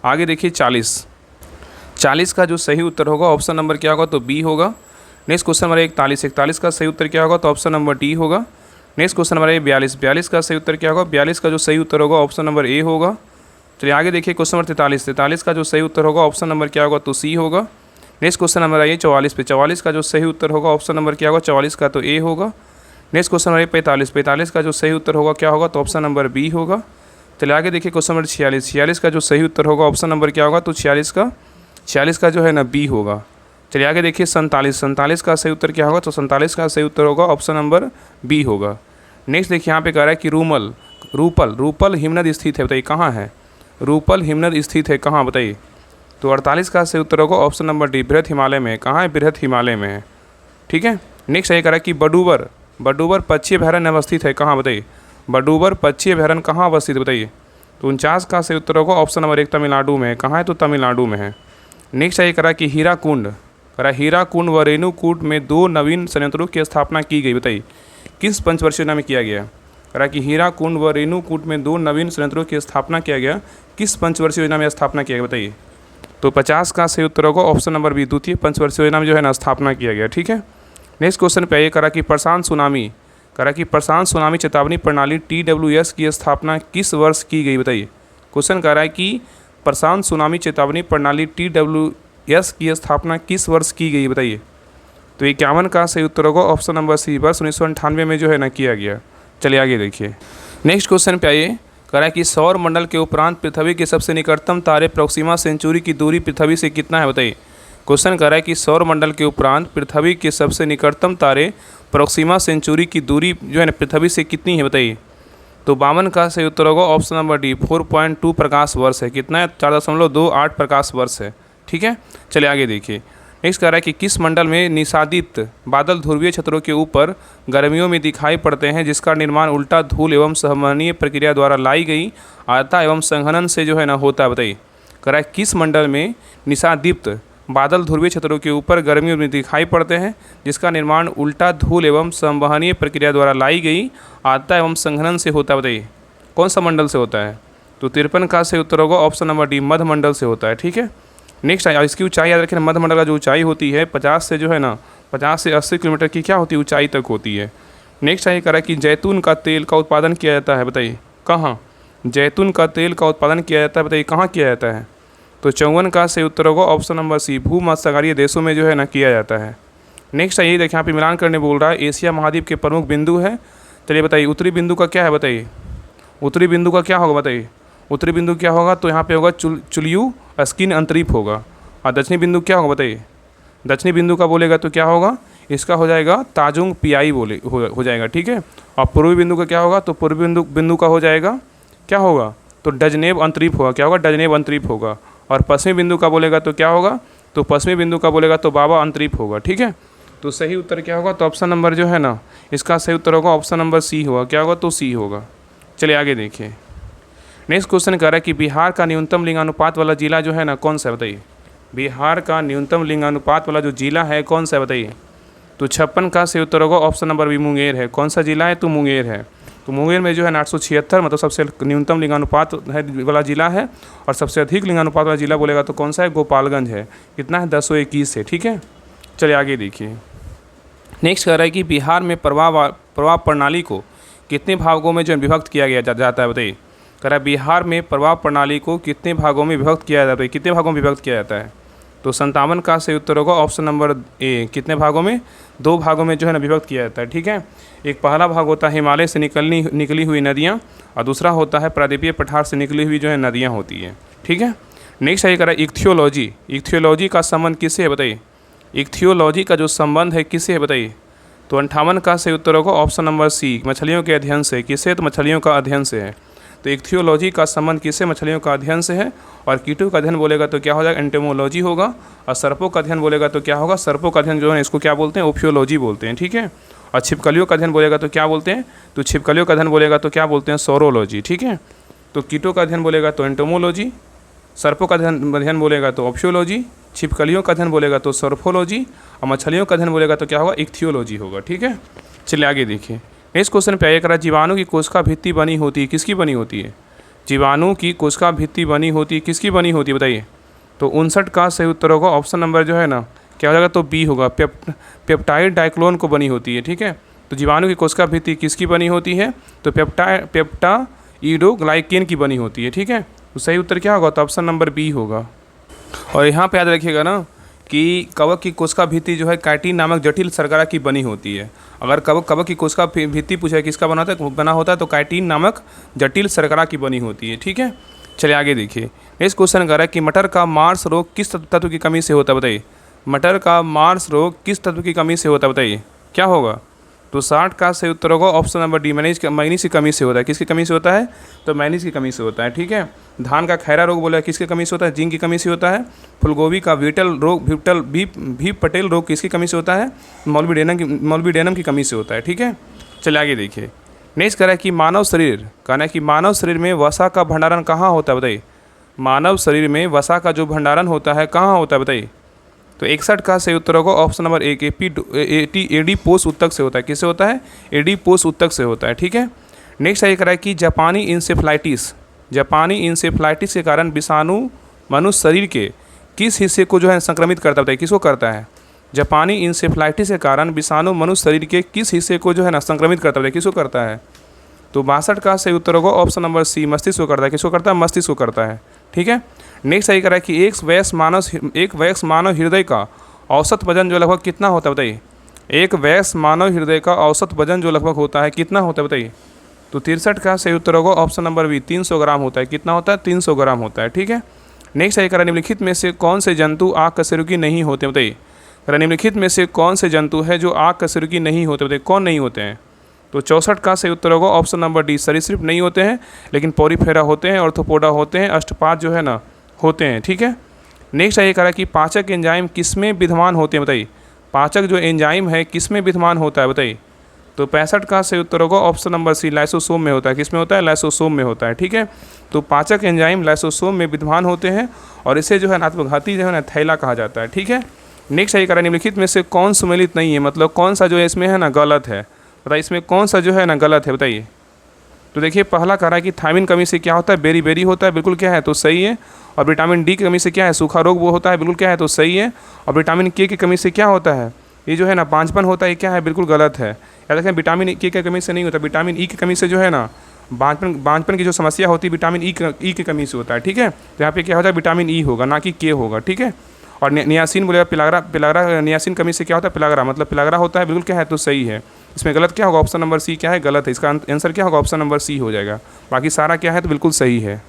आगे देखिए 40, 40 का जो सही उत्तर होगा ऑप्शन नंबर क्या होगा? तो बी होगा। नेक्स्ट क्वेश्चन नंबर 41, 41 का सही उत्तर क्या होगा? तो ऑप्शन नंबर डी होगा। नेक्स्ट क्वेश्चन नंबर 42, 42 का सही उत्तर क्या होगा? 42 का जो सही उत्तर होगा ऑप्शन नंबर ए होगा। चलिए आगे देखिए क्वेश्चन नंबर 43, 43 का जो सही उत्तर होगा ऑप्शन नंबर क्या होगा? तो सी होगा। नेक्स्ट क्वेश्चन नंबर आइए 44 पे, 44 का जो सही उत्तर होगा ऑप्शन नंबर क्या होगा? 44 का तो ए होगा। नेक्स्ट क्वेश्चन नंबर 45, 45 का जो सही उत्तर होगा क्या होगा? तो ऑप्शन नंबर बी होगा। चलिए आगे देखिए क्वेश्चन नंबर 46, 46 का जो सही उत्तर होगा ऑप्शन नंबर क्या होगा? तो 46 का जो है ना बी होगा। चलिए आगे देखिए 47, 47 का सही उत्तर क्या होगा? तो 47 का सही उत्तर होगा ऑप्शन नंबर बी होगा। नेक्स्ट देखिए यहाँ पे कह रहा है कि रूमल, रूपल, रूपल हिमनद स्थित है, बताइए कहाँ है। रूपल हिमनद स्थित है कहाँ बताइए। तो 48 का सही उत्तर होगा ऑप्शन नंबर डी, बृहत हिमालय में। कहाँ है? बृहत हिमालय में है। ठीक है, नेक्स्ट ये कह रहा है कि बडूबर, बडूबर पश्चिम अभयारण्य अवस्थित है कहाँ बताइए। बडूबर पश्चिम अभयारण्य कहाँ अवस्थित बताइए। तो 49 का सही उत्तर होगा ऑप्शन नंबर 1, तमिलनाडु में है। कहाँ है? तो तमिलनाडु में है। नेक्स्ट ये कह रहा है कि हीराकुंड, कह रहा है हीराकुंड व रेणुकूट में 2 नवीन संयंत्रों की स्थापना की गई, बताइए किस पंचवर्षीय योजना में किया गया। कह रहा है कि हीराकुंड व रेणुकूट में 2 नवीन संयंत्रों की स्थापना किया गया, किस पंचवर्षीय योजना में स्थापना किया गया बताइए। तो 50 का सही उत्तर होगा ऑप्शन नंबर बी, द्वितीय पंचवर्षीय योजना में जो है ना स्थापना किया गया। ठीक है, नेक्स्ट क्वेश्चन पे आइए, कह रहा कि प्रशांत सुनामी, कह रहा कि प्रशांत सुनामी चेतावनी प्रणाली TWS की स्थापना किस वर्ष की गई बताइए। क्वेश्चन कह रहा है कि प्रशांत सुनामी चेतावनी प्रणाली TWS की स्थापना किस वर्ष की गई बताइए। तो 51 का सही उत्तर होगा ऑप्शन नंबर सी, वर्ष 1998 में जो है ना किया गया। चलिए आगे देखिए, नेक्स्ट क्वेश्चन पे आइए, कह रहा है कि सौर मंडल के उपरांत पृथ्वी के सबसे निकटतम तारे प्रोक्सिमा सेंचुरी की दूरी पृथ्वी से कितना है बताइए। क्वेश्चन कह रहा है कि सौर मंडल के उपरांत पृथ्वी के सबसे निकटतम तारे प्रोक्सिमा सेंचुरी की दूरी जो है ना पृथ्वी से कितनी है बताइए। तो 52 का सही उत्तर होगा ऑप्शन नंबर डी, 4.2 प्रकाश वर्ष है। कितना है? 4.28 प्रकाश वर्ष है। ठीक है, चलिए आगे देखिए। नेक्स्ट कह रहा है कि किस मंडल में निशादित बादल ध्रुवीय क्षेत्रों के ऊपर गर्मियों में दिखाई पड़ते हैं, जिसका निर्माण उल्टा धूल एवं संवहनीय प्रक्रिया द्वारा लाई गई आर्द्रता एवं संघनन से जो है ना होता है बताइए। कह रहा है किस मंडल में निशादीप्त बादल ध्रुवीय क्षेत्रों के ऊपर गर्मियों में दिखाई पड़ते हैं, जिसका निर्माण उल्टा धूल एवं संवहनीय प्रक्रिया द्वारा लाई गई आर्द्रता एवं संघनन से होता है बताइए। कौन सा मंडल से होता है। तो 53 का सही उत्तर होगा ऑप्शन नंबर डी, मध्य मंडल से होता है। ठीक है, नेक्स्ट इसकी ऊंचाई याद रखें, मध्य मंडल का जो ऊंचाई होती है 50 से जो है ना 50 से 80 किलोमीटर की क्या होती है ऊंचाई तक होती है। नेक्स्ट ये कह रहा है कि जैतून का तेल का उत्पादन किया जाता है बताइए कहाँ। जैतून का तेल का उत्पादन किया जाता है बताइए कहाँ किया जाता है। तो 54 का सही उत्तर होगा ऑप्शन नंबर सी, भूमध्यसागरीय देशों में जो है ना किया जाता है। नेक्स्ट यही देखिए यहाँ पे मिलान करने बोल रहा है, एशिया महाद्वीप के प्रमुख बिंदु है। चलिए बताइए उत्तरी बिंदु का क्या है बताइए। उत्तरी बिंदु का क्या होगा बताइए। उत्तरी बिंदु क्या होगा। तो यहाँ पे होगा चुलियू स्किन अंतरीप होगा। और दक्षिणी बिंदु क्या होगा बताइए। दक्षिणी बिंदु का बोलेगा तो क्या होगा, इसका हो जाएगा ताजुंग पियाई बोले हो जाएगा। ठीक है, और पूर्वी बिंदु का क्या होगा। तो पूर्वी बिंदु का हो जाएगा क्या होगा। तो डजनेब अंतरीप होगा। क्या होगा। डजनेब अंतरीप होगा। और पश्चिमी बिंदु का बोलेगा तो क्या होगा। तो पश्चिमी बिंदु का बोलेगा तो बाबा अंतरीप होगा। ठीक है, तो सही उत्तर क्या होगा? तो ऑप्शन नंबर जो है ना, इसका सही उत्तर होगा ऑप्शन नंबर सी होगा। क्या होगा? तो सी होगा। चलिए आगे देखिए। नेक्स्ट क्वेश्चन कह रहा है कि बिहार का न्यूनतम लिंगानुपात वाला जिला जो है ना कौन सा है बताइए। बिहार का न्यूनतम लिंगानुपात वाला जो जिला है कौन सा है बताइए। तो 56 का सही उत्तर होगा ऑप्शन नंबर बी मुंगेर है। कौन सा जिला है? तो मुंगेर है। तो मुंगेर में जो है 876 मतलब सबसे न्यूनतम लिंगानुपात है वाला जिला है, और सबसे अधिक लिंगानुपात वाला जिला बोलेगा तो कौन सा है? गोपालगंज है। कितना है? 1021 है। ठीक है, चलिए आगे देखिए। नेक्स्ट कह रहा है कि बिहार में प्रवाह प्रणाली को कितने भागों में जो है विभक्त किया गया जाता है बताइए। कह रहा है बिहार में प्रवाह प्रणाली को कितने भागों में विभक्त किया जाता है? कितने भागों में विभक्त किया जाता है? तो 57 का सही उत्तर होगा ऑप्शन नंबर ए। कितने भागों में? 2 भागों में जो है ना विभक्त किया जाता है। ठीक है, एक पहला भाग होता है हिमालय से निकली हुई नदियाँ, और दूसरा होता है प्रायद्वीपीय पठार से निकली हुई जो है नदियाँ होती है। ठीक है, नेक्स्ट है कह रहा है इक्थियोलॉजी। इक्थियोलॉजी का संबंध किससे है बताइए। इक्थियोलॉजी का जो संबंध है किससे है बताइए। तो 58 का सही उत्तर होगा ऑप्शन नंबर सी, मछलियों के अध्ययन से। किससे? तो मछलियों का अध्ययन से है। तो इक्थियोलॉजी का संबंध किससे? मछलियों का अध्ययन से है। और कीटों का अध्ययन बोलेगा तो क्या हो जाएगा? एंटेमोलॉजी होगा। और सर्पों का अध्ययन बोलेगा तो क्या होगा? सर्पों का अध्ययन जो है इसको क्या बोलते हैं? ओफियोलॉजी बोलते हैं। ठीक है, और छिपकलियों का अध्ययन बोलेगा तो क्या बोलते हैं? तो छिपकलियों का अध्ययन बोलेगा तो क्या बोलते हैं? सोरोलॉजी। ठीक है, तो कीटों का अध्ययन बोलेगा तो एंटोमोलॉजी, सर्पों का अध्ययन बोलेगा तो ओफियोलॉजी, छिपकलियों का अध्ययन बोलेगा तो सर्फोलॉजी, और मछलियों का अध्ययन बोलेगा तो क्या होगा? इक्थियोलॉजी होगा। ठीक है, चलिए आगे देखिए। नेक्स्ट क्वेश्चन पे आइए। करा जीवाणु की कोशिका भित्ति बनी होती है, किसकी बनी होती है? जीवाणु की कोशिका भित्ति बनी होती है, किसकी बनी होती है बताइए। तो 59 का सही उत्तर होगा ऑप्शन नंबर जो है ना क्या हो जाएगा? तो बी होगा, पेप्टाइड डाइक्लोन को बनी होती है। ठीक है, तो जीवाणु की कोशिका भित्ति किसकी बनी होती है? तो पेप्टाइडोग्लाइकेन की बनी होती है। ठीक है, तो सही उत्तर क्या होगा? तो ऑप्शन नंबर बी होगा। और यहाँ पे याद रखिएगा ना कि कवक की कोशिका भित्ति जो है काइटिन नामक जटिल शर्करा की बनी होती है। अगर कवक की कोशिका भित्ति पूछा है किसका बना होता है तो काइटिन नामक जटिल शर्करा की बनी होती है। ठीक है, चलिए आगे देखिए। नेक्स्ट क्वेश्चन कर रहा है कि मटर का मार्स रोग किस तत्व की कमी से होता है बताइए। मटर का मार्स रोग किस तत्व की कमी से होता है बताइए। क्या होगा? तो 60 का सही उत्तर होगा ऑप्शन नंबर डी, मैग्नीज की कमी से होता है। किसकी कमी से होता है? तो मैग्नीज की कमी से होता है। ठीक है, धान का खैरा रोग बोला किसकी कमी से होता है? जिंक की कमी से होता है। फूलगोभी का भी पटेल रोग किसकी कमी से होता है? मॉलिब्डेनम की कमी से होता है। ठीक है, चलिए आगे देखिए। नेक्स्ट कह रहा है कि मानव शरीर, कहना है कि मानव शरीर में वसा का भंडारण कहाँ होता है बताइए। मानव शरीर में वसा का जो भंडारण होता है कहाँ होता है बताइए। तो 61 का सही उत्तर होगा ऑप्शन नंबर ए, एडीपोस ऊतक से होता है। किससे होता है? एडीपोस ऊतक से होता है। ठीक है, नेक्स्ट ये कह रहा है कि जापानी इंसेफ्लाइटिस के कारण विषाणु मनुष्य शरीर के किस हिस्से को जो है संक्रमित करता है बताइए। किसको करता है? जापानी इंसेफ्लाइटिस के कारण विषाणु मनुष्य शरीर के किस हिस्से को जो है ना संक्रमित करता है? किसको करता है? तो 62 का सही उत्तर होगा ऑप्शन नंबर सी, मस्तिष्क को करता है। किसको करता है? मस्तिष्क को करता है। ठीक है, नेक्स्ट सही करा है कि एक वयस्क मानव हृदय का औसत वजन जो लगभग कितना होता है बताइए। एक वयस्क मानव हृदय का औसत वजन जो लगभग होता है कितना होता है बताइए। तो 63 का सही उत्तर होगा ऑप्शन नंबर बी, 300 ग्राम होता है। कितना होता है? 300 ग्राम होता है। ठीक है, नेक्स्ट सही करा निम्नलिखित में से कौन से जंतु आग कशेरुकी नहीं होते बताइए। निम्नलिखित में से कौन से जंतु है जो आग कशेरुकी नहीं होते बताइए। कौन नहीं होते हैं? तो 64 का सही उत्तर होगा ऑप्शन नंबर डी, सरीसृप नहीं होते हैं, लेकिन पॉरीफेरा होते हैं, ऑर्थोपोडा होते हैं, अष्टपाद जो है ना होते हैं। ठीक है, नेक्स्ट ये कह रहा है कि पाचक एंजाइम किसमें विद्यमान होते हैं बताइए। पाचक जो एंजाइम है किसमें विद्यमान होता है बताइए। तो 65 का सही उत्तर होगा ऑप्शन नंबर सी, लाइसोसोम में होता है। किसमें होता है? लाइसोसोम में होता है। ठीक है, तो पाचक एंजाइम लाइसोसोम में विद्यमान होते हैं, और इसे जो है आत्मघाती जो है ना थैला कहा जाता है। ठीक है, नेक्स्ट ये कह रहा है निम्नलिखित में से कौन सुमेलित नहीं है, मतलब कौन सा जो है इसमें है ना गलत है। बताइए इसमें कौन सा जो है ना गलत है बताइए। तो देखिए पहला कह रहा है कि थायमिन कमी से क्या होता है? बेरी होता है। बिल्कुल क्या है? तो सही है। और विटामिन डी की कमी से क्या है? सूखा रोग वो होता है। बिल्कुल क्या है? तो सही है। और विटामिन के की कमी से क्या होता है? ये जो है ना बांझपन होता है। ये क्या है? बिल्कुल गलत है। याद रखें विटामिन के की कमी से नहीं होता, विटामिन ई की कमी से जो है ना बांझपन की जो समस्या होती है विटामिन ई की कमी से होता है। ठीक है, तो यहाँ पे क्या होता है? विटामिन ई होगा, ना कि के होगा। ठीक है, और नियासिन बोलेगा पिलाग्रा नियासिन कमी से क्या होता है? पिलाग्रा, मतलब पिलाग्रा होता है। बिल्कुल क्या है? तो सही है। इसमें गलत क्या होगा? ऑप्शन नंबर सी क्या है? गलत है। इसका आंसर क्या होगा? ऑप्शन नंबर सी हो जाएगा। बाकी सारा क्या है? तो बिल्कुल सही है।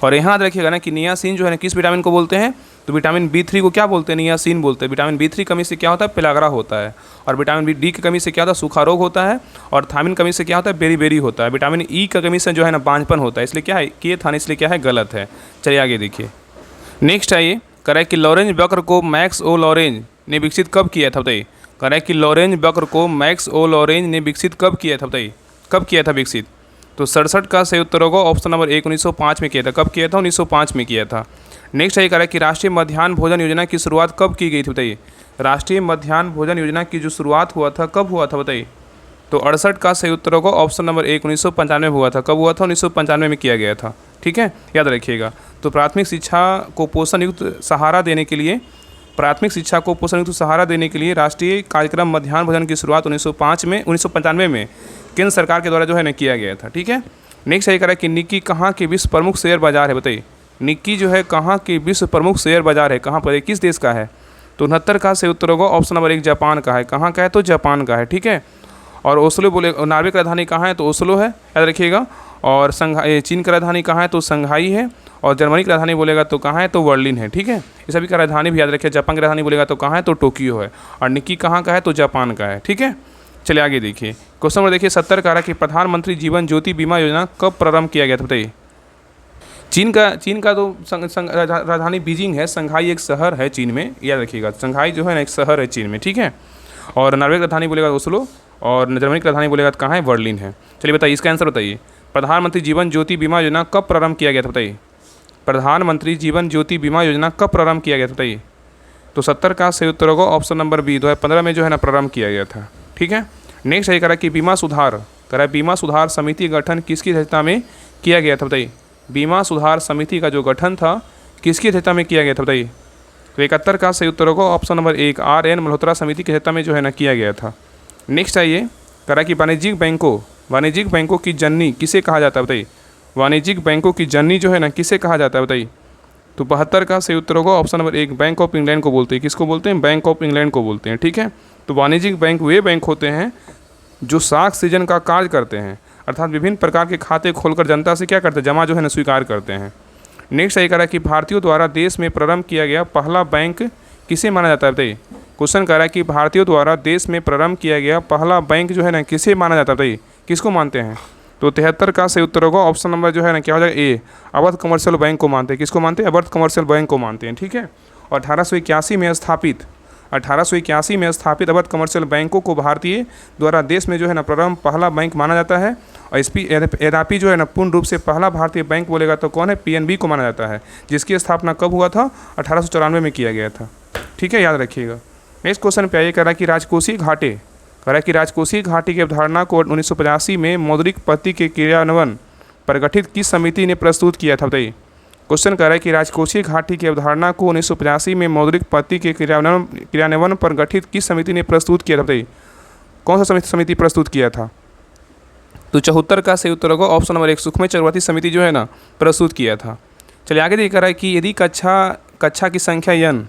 और यहाँ याद रखिएगा ना कि नियासिन जो है ना किस विटामिन को बोलते हैं? तो विटामिन B3 को क्या बोलते हैं? नियासिन बोलते हैं। विटामिन B3 कमी से क्या होता है? पिलाग्रा होता है। और विटामिन डी की कमी से क्या होता है? सूखा रोग होता है। और थायमिन कमी से क्या होता है? बेरी होता है। विटामिन ई का कमी से जो है ना बांझपन होता है। इसलिए क्या है? के था, इसलिए क्या है? गलत है। चलिए आगे देखिए। नेक्स्ट आइए, करें कि लॉरेंज वक्र को मैक्स ओ लॉरेंज ने विकसित कब किया था बताइए। कह रहा है कि लॉरेंज वक्र को मैक्स ओ लॉरेंज ने विकसित कब किया था, बताइए कब किया था विकसित। तो 67 का सही उत्तर होगा ऑप्शन नंबर 1, 1905 में किया था। कब किया था? 1905 में किया था। नेक्स्ट है कह रहा है कि राष्ट्रीय मध्याह्न भोजन योजना की शुरुआत कब की गई थी, बताइए। राष्ट्रीय मध्याह्न भोजन योजना की जो शुरुआत हुआ था कब हुआ था, बताइए। तो 68 का सही उत्तर होगा ऑप्शन नंबर 1, 1995 में हुआ था। कब हुआ था? 1995 में किया गया था। ठीक है, याद रखिएगा। तो प्राथमिक शिक्षा को पोषण युक्त सहारा देने के लिए राष्ट्रीय कार्यक्रम मध्याह्न भोजन की शुरुआत 1995 में केंद्र सरकार के द्वारा जो है ना किया गया था। ठीक है। नेक्स्ट है कह रहा है कि निक्की कहाँ के विश्व प्रमुख शेयर बाजार है, बताइए। निक्की जो है कहाँ के विश्व प्रमुख शेयर बाजार है, कहाँ पर है, किस देश का है। तो 69 का सही उत्तर होगा ऑप्शन नंबर 1, जापान का है। कहाँ का है? तो जापान का है। ठीक है। और ओस्लो बोले, नॉर्वे की राजधानी कहाँ है? तो ओस्लो है, याद रखिएगा। और चीन की राजधानी कहाँ है? तो संघाई है। और जर्मनी की राजधानी बोलेगा तो कहाँ है? तो बर्लिन है। ठीक है, ये सभी का राजधानी भी याद रखिए। जापान की राजधानी बोलेगा तो कहाँ है? तो टोक्यो है। और निक्की कहाँ का है? तो जापान का है। ठीक है, चलिए आगे देखिए। क्वेश्चन नंबर देखिए 70 का कि प्रधानमंत्री जीवन ज्योति बीमा योजना कब प्रारंभ किया गया था, बताइए। चीन का तो राजधानी बीजिंग है। संघाई एक शहर है चीन में, याद रखिएगा। संघाई जो है ना एक शहर है चीन में। ठीक है। और नॉर्वे की राजधानी बोलेगा ओस्लो, और जर्मनी की राजधानी बोलेगा तो कहाँ है? बर्लिन है। चलिए बताइए इसका आंसर बताइए। प्रधानमंत्री जीवन ज्योति बीमा योजना कब प्रारंभ किया गया था, बताइए। प्रधानमंत्री जीवन ज्योति बीमा योजना कब प्रारंभ किया गया था, बताइए। तो 70 का सही उत्तर होगा ऑप्शन नंबर बी, 2015 में जो है ना प्रारंभ किया गया था। ठीक है। नेक्स्ट है कह रहा है कि बीमा सुधार समिति का गठन किसकी अध्यक्षता में किया गया था, बताइए। बीमा सुधार समिति का जो गठन था किसकी अध्यक्षता में किया गया था, बताइए। तो 71 का सही उत्तर होगा ऑप्शन नंबर 1, RN मल्होत्रा समिति की अध्यक्षता में जो है ना किया गया था। नेक्स्ट है ये कह रहा है कि वाणिज्यिक बैंकों की जननी किसे कहा जाता है, बताइए। वाणिज्यिक बैंकों की जननी जो है ना किसे कहा जाता है, बताइए। तो 72 का सही उत्तर होगा option number 1, bank of England को बोलते हैं। किसको बोलते हैं? बैंक ऑफ इंग्लैंड को बोलते हैं। ठीक है। तो वाणिज्यिक बैंक वे बैंक होते हैं जो साख सृजन का कार्य करते हैं, अर्थात विभिन्न प्रकार के खाते खोलकर जनता से क्या करते हैं? जमा जो है ना स्वीकार करते हैं। नेक्स्ट है कह रहा है कि भारतीयों द्वारा देश में प्रारंभ किया गया पहला बैंक किसे माना जाता है, बताइए। क्वेश्चन कह रहा है कि भारतीयों द्वारा देश में प्रारंभ किया गया पहला बैंक जो है ना किसे माना जाता है, बताइए। किसको मानते हैं? तो 73 का सही उत्तर होगा ऑप्शन नंबर जो है ना क्या हो जाएगा? ए, अवध कमर्शियल बैंक को मानते हैं। किसको मानते हैं? अवध कमर्शियल बैंक को मानते हैं। ठीक है। और 1881 में स्थापित अवध कमर्शियल बैंकों को भारतीय द्वारा देश में जो है ना प्रारंभ पहला बैंक माना जाता है। और यद्यपि जो है ना पूर्ण रूप से पहला भारतीय बैंक बोलेगा तो कौन है? PNB को माना जाता है, जिसकी स्थापना कब हुआ था? 1894 में किया गया था। ठीक है, याद रखिएगा। नेक्स्ट क्वेश्चन पे आइए। कह रहा है कि राजकोषीय घाटे की अवधारणा को 1985 में मौद्रिक पद्धति के क्रियान्वयन पर गठित किस समिति ने प्रस्तुत किया था, बताइए। क्वेश्चन कह रहा है कि राजकोषीय घाटे की अवधारणा को 1985 में मौद्रिक पद्धति के क्रियान्वयन पर गठित किस समिति ने प्रस्तुत किया था, बताइए। कौन सा समिति प्रस्तुत किया था? तो 74 का सही उत्तर होगा ऑप्शन नंबर 1, सुखमय चक्रवर्ती समिति जो है ना प्रस्तुत किया था। चलिए आगे देख रहा है कि यदि कक्षा की संख्या n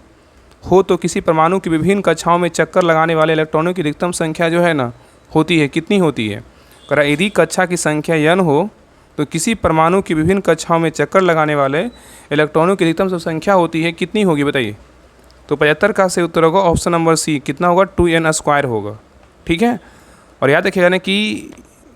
हो तो किसी परमाणु की विभिन्न कक्षाओं में चक्कर लगाने वाले इलेक्ट्रॉनों की अधिकतम संख्या जो है ना होती है, कितनी होती है? कह रहा है यदि कक्षा की संख्या n हो तो किसी परमाणु की विभिन्न कक्षाओं में चक्कर लगाने वाले इलेक्ट्रॉनों की अधिकतम संख्या होती है, कितनी होगी, बताइए। तो 75 का सही उत्तर होगा ऑप्शन नंबर सी, कितना होगा? 2n² होगा। ठीक है। और याद रखिएगा ना कि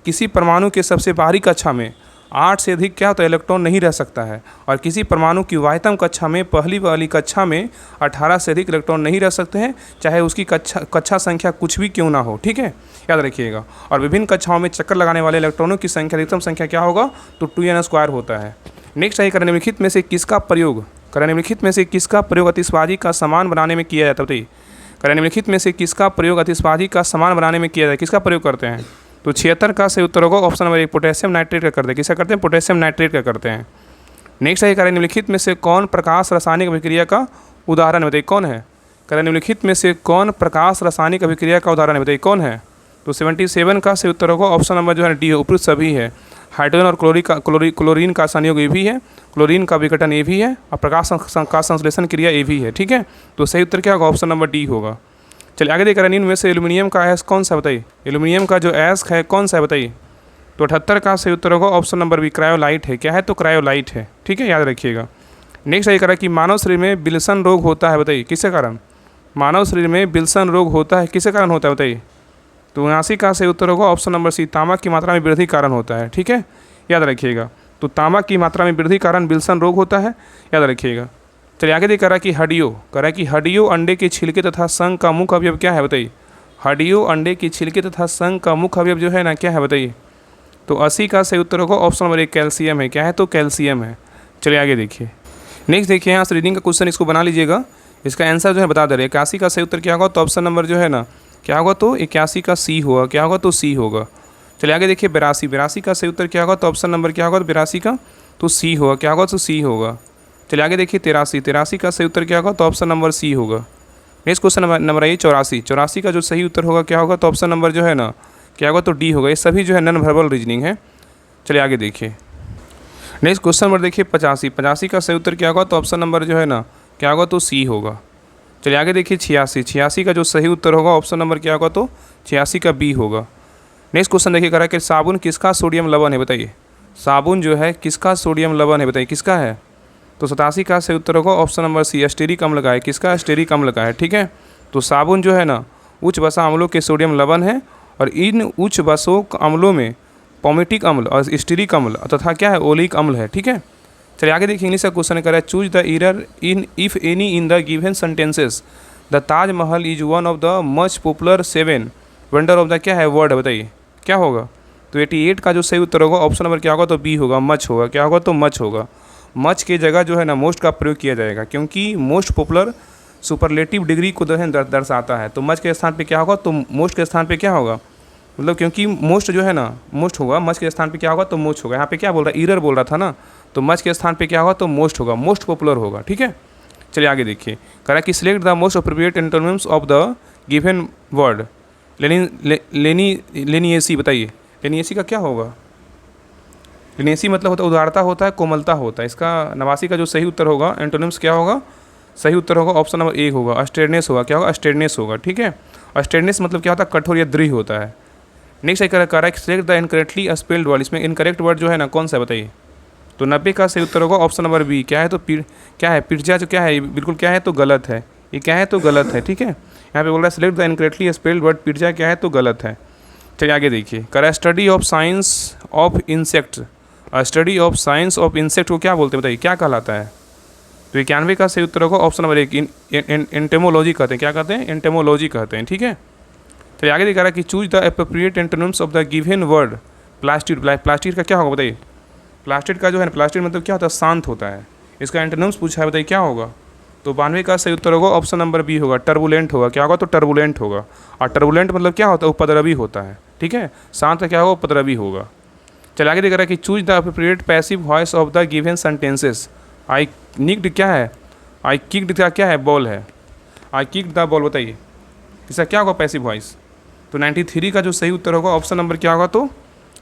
किसी परमाणु के सबसे बाहरी कक्षा में 8 से अधिक क्या होता है? इलेक्ट्रॉन नहीं रह सकता है। और किसी परमाणु की वाह्यतम कक्षा में पहली वाली कक्षा में 18 से अधिक इलेक्ट्रॉन नहीं रह सकते हैं, चाहे उसकी कक्षा संख्या कुछ भी क्यों ना हो। ठीक है, याद रखिएगा। और विभिन्न कक्षाओं में चक्कर लगाने वाले इलेक्ट्रॉनों की संख्या अधिकतम संख्या क्या होगा? तो 2n² होता है। नेक्स्ट है निम्नलिखित में से किसका प्रयोग आतिशबाजी का सामान बनाने में किया जाता है, बताइए। निम्नलिखित में से किसका प्रयोग आतिशबाजी का सामान बनाने में किया जाता है? किसका प्रयोग करते हैं? तो 76 का सही उत्तर होगा ऑप्शन नंबर 1, पोटेशियम नाइट्रेट का करते हैं। किसका करते हैं? पोटेशियम नाइट्रेट का करते हैं। नेक्स्ट है करें निम्नलिखित में से कौन प्रकाश रासायनिक अभिक्रिया का उदाहरण बताइए, कौन है? करें निम्नलिखित में से कौन प्रकाश रासायनिक अभिक्रिया का उदाहरण बताइए, कौन है? तो 77 का सही उत्तर होगा ऑप्शन नंबर जो है डी है, उपयुक्त सभी है। हाइड्रोजन और क्लोरीन का संयोग ए भी है, क्लोरीन का विघटन ए भी है, और प्रकाश का संश्लेषण क्रिया ए भी है। ठीक है, तो सही उत्तर क्या होगा? ऑप्शन नंबर डी होगा। चलिए आगे देख रहे हैं, इनमें से एल्यूमिनियम का अयस्क कौन सा बताइए? एल्यूमिनियम का जो अयस्क है कौन सा है, बताइए। तो 78 का सही उत्तर होगा ऑप्शन नंबर बी, क्रायोलाइट है। क्या है? तो क्रायोलाइट है। ठीक है, याद रखिएगा। नेक्स्ट ये कह रहा है कि मानव शरीर में विल्सन रोग होता है, बताइए किसके कारण? मानव शरीर में विल्सन रोग होता है, किसके कारण होता है, बताइए। तो 79 का सही उत्तर होगा ऑप्शन नंबर सी, तांबा की मात्रा में वृद्धि कारण होता है। ठीक है, याद रखिएगा। तो तांबा की मात्रा में वृद्धि कारण विल्सन रोग होता है, याद रखिएगा। चलिए आगे देख रहा है कि हड्डियों, कह रहा है कि हड्डियों, अंडे के छिलके तथा संग का मुख्य अवयव क्या है, बताइए। हड्डियों, अंडे की छिलके तथा संग का मुख्य अवयव जो है ना क्या है बताइए। तो 80 का सही उत्तर होगा ऑप्शन नंबर 1 कैल्शियम है। क्या है? तो कैल्शियम है। चलिए आगे देखिए। नेक्स्ट देखिए यहाँ से रीडिंग का क्वेश्चन, इसको बना लीजिएगा। इसका आंसर जो है बता दे रहे हैं। 81 का सही उत्तर क्या होगा? तो ऑप्शन नंबर जो है ना क्या होगा? तो 81 का सी होगा। क्या होगा? तो सी होगा। चलिए आगे देखिए 82। 82 का सही उत्तर क्या होगा? तो ऑप्शन नंबर क्या होगा? तो 82 का तो सी होगा। क्या होगा? तो सी होगा। चलिए आगे देखिए 83। 83 का सही उत्तर क्या होगा? तो ऑप्शन नंबर सी होगा। नेक्स्ट क्वेश्चन नंबर आइए 84। 84 का जो सही उत्तर होगा क्या होगा? तो ऑप्शन नंबर जो है ना क्या होगा? तो डी होगा। ये सभी जो है नॉन वर्बल रीजनिंग है। चलिए आगे देखिए। नेक्स्ट क्वेश्चन नंबर देखिए 85। 85 का सही उत्तर क्या होगा? तो ऑप्शन नंबर जो है ना क्या होगा? तो सी होगा। चलिए आगे देखिए 86। 86 का जो सही उत्तर होगा ऑप्शन नंबर क्या होगा? तो 86 का बी होगा। नेक्स्ट क्वेश्चन देखिए करा कि साबुन किसका सोडियम लवण है बताइए। साबुन जो है किसका सोडियम लवण है बताइए, किसका है? तो 87 का सही उत्तर होगा ऑप्शन नंबर सी एस्टेरिक अम्ल का है। किसका? एस्टेरिक अम्ल का है। ठीक है, तो साबुन जो है ना उच्च वसा अम्लों के सोडियम लवण है और इन उच्च वसों अम्लों में पॉमेटिक अम्ल और स्टेरिक अम्ल तथा क्या है? ओलिक अम्ल है। ठीक है, चलिए आगे देखिए इंग्लिश का क्वेश्चन करा है choose the error in if any in the given sentences the Taj Mahal is one of the much popular 7 wonder of the क्या है? वर्ड बताइए क्या होगा? तो 88 का जो सही उत्तर होगा ऑप्शन नंबर क्या होगा? तो बी होगा, मच होगा। क्या होगा? तो मच होगा। मच की जगह जो है ना मोस्ट का प्रयोग किया जाएगा, क्योंकि मोस्ट पॉपुलर सुपरलेटिव डिग्री को दर्शाता है। तो मच के स्थान पे क्या होगा? तो मोस्ट के स्थान पे क्या होगा? मतलब क्योंकि मोस्ट जो है ना मोस्ट होगा, मच के स्थान पे क्या होगा? तो मोस्ट होगा। यहाँ पे क्या बोल रहा है? ईरर बोल रहा था ना, तो मच के स्थान पे क्या होगा? तो मोस्ट होगा, मोस्ट पॉपुलर होगा। ठीक है, चलिए आगे देखिए करा कि select the most appropriate antonyms of the given word leniency बताइए। लेनिएसी का क्या होगा? लेनिएसी मतलब होता है उदारता होता है, कोमलता होता है। इसका 89 का जो सही उत्तर होगा एंटोनिम्स क्या होगा? सही उत्तर होगा ऑप्शन नंबर 1 होगा, अस्टेडनेस होगा। क्या होगा? अस्टेडनेस होगा। ठीक है, अस्टेडनेस मतलब क्या होता है? कठोर या दृढ़ होता है। नेक्स्ट एक करा है select the incorrectly spelled word. इसमें इनकरेक्ट वर्ड जो है ना कौन सा बताइए। तो 90 का सही उत्तर होगा ऑप्शन नंबर बी। क्या है? तो क्या है? पिज्जा जो क्या है बिल्कुल क्या है? तो गलत है। ये क्या है? तो गलत है। ठीक है, यहाँ पे बोल रहा है select the incorrectly spelled word pizza क्या है? तो गलत है। चलिए आगे देखिए करा study of science of insect. Study of science of insect को क्या बोलते हैं बताइए, क्या कहलाता है? तो 91 का सही उत्तर होगा ऑप्शन नंबर 1 एंटेमोलॉजी कहते हैं। क्या कहते हैं? एंटेमोलॉजी कहते हैं। ठीक है, चलिए आगे दिखा रहा है कि choose the appropriate antonyms of the given word plastid. Plastid का क्या होगा बताइए? प्लास्टिड का जो है प्लास्टिड मतलब क्या होता है? शांत होता है। इसका एंटोनिम्स पूछा है बताइए क्या होगा? तो 92 का सही उत्तर होगा ऑप्शन नंबर बी होगा, टर्बुलेंट होगा। क्या होगा? तो टर्बुलेंट होगा। और टर्बुलेंट मतलब क्या होता है? उपद्रवी होता है। ठीक है, शांत का क्या होगा? उपद्रवी होगा। चलिए आगे दिख रहा है कि choose the appropriate passive voice of the given sentences. I kicked क्या है? आई किक्ड का क्या है? बॉल है। आई किक्ड द बॉल बताइए, इसका क्या होगा? Passive voice. तो 93 का जो सही उत्तर होगा ऑप्शन नंबर क्या होगा? तो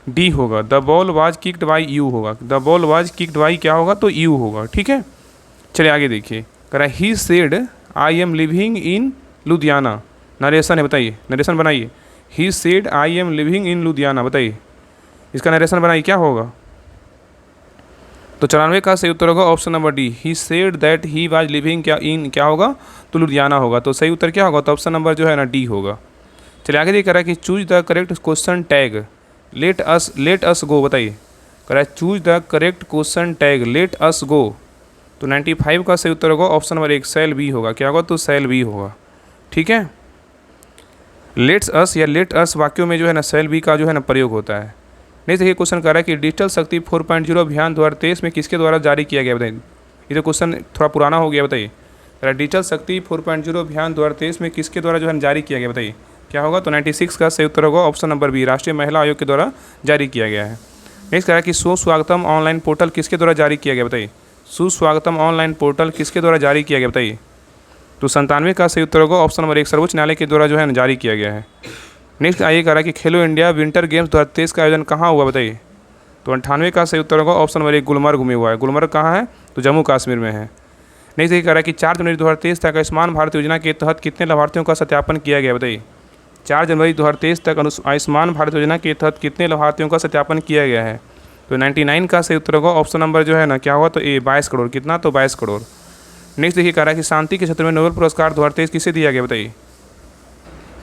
डी होगा, the ball was kicked by you होगा। The ball was kicked by क्या होगा? तो यू होगा। ठीक है, चलिए आगे देखिए करा he said I am living in Ludhiana. Narration है बताइए, नरेशन बनाइए। He said I am living in Ludhiana बताइए, इसका नरेशन बनाइए क्या होगा? तो 94 का सही उत्तर होगा option number D, he said that he was living क्या इन क्या होगा? तो लुधियाना होगा। तो सही उत्तर क्या होगा? तो ऑप्शन नंबर जो है ना डी होगा। चलिए आगे देखिए करा कि choose the correct question tag let us go बताइए। करा choose the correct question tag let us go. तो 95 का सही उत्तर होगा ऑप्शन नंबर 1 सेल बी होगा। क्या होगा? तो सेल बी होगा। ठीक है, लेट्स अस या लेट अस वाक्यों में जो है ना सेल बी का जो है ना प्रयोग होता है। नहीं देखिए क्वेश्चन कर रहा है कि डिजिटल शक्ति 4.0 अभियान 2023 में किसके द्वारा जारी किया गया बताइए। ये तो क्वेश्चन थोड़ा पुराना हो गया बताइए। डिजिटल शक्ति 4.0 अभियान 2023 में किसके द्वारा जो है जारी किया गया बताइए क्या होगा? तो 96 का सही उत्तर होगा ऑप्शन नंबर बी, राष्ट्रीय महिला आयोग के द्वारा जारी किया गया है। नेक्स्ट कह रहा है कि सुस्वागतम ऑनलाइन पोर्टल किसके द्वारा जारी किया गया बताइए। सुस्वागतम ऑनलाइन पोर्टल किसके द्वारा जारी किया गया बताइए। तो 97 का सही उत्तर होगा ऑप्शन नंबर 1 सर्वोच्च न्यायालय के द्वारा जो है जारी किया गया है। नेक्स्ट आइए कह रहा है कि खेलो इंडिया विंटर गेम्स 2023 का आयोजन कहाँ हुआ बताइए। तो 98 का सही उत्तर होगा ऑप्शन नंबर 1 गुलमर्ग में हुआ है। गुलमर्ग कहाँ है? तो जम्मू कश्मीर में है। नेक्स्ट ये कह रहा है कि 4 जनवरी 2023 तक आयुष्मान भारत योजना के तहत कितने लाभार्थियों का सत्यापन किया गया बताइए। 4 जनवरी 2023 तक आयुष्मान भारत योजना के तहत कितने लाभार्थियों का सत्यापन किया गया है। तो 99 का सही उत्तर होगा ऑप्शन नंबर जो है ना क्या होगा? तो ए 22 करोड़। कितना? तो 22 करोड़। नेक्स्ट देखिए कह रहा है कि शांति के क्षेत्र में नोबेल पुरस्कार 2023 किसे दिया गया बताइए।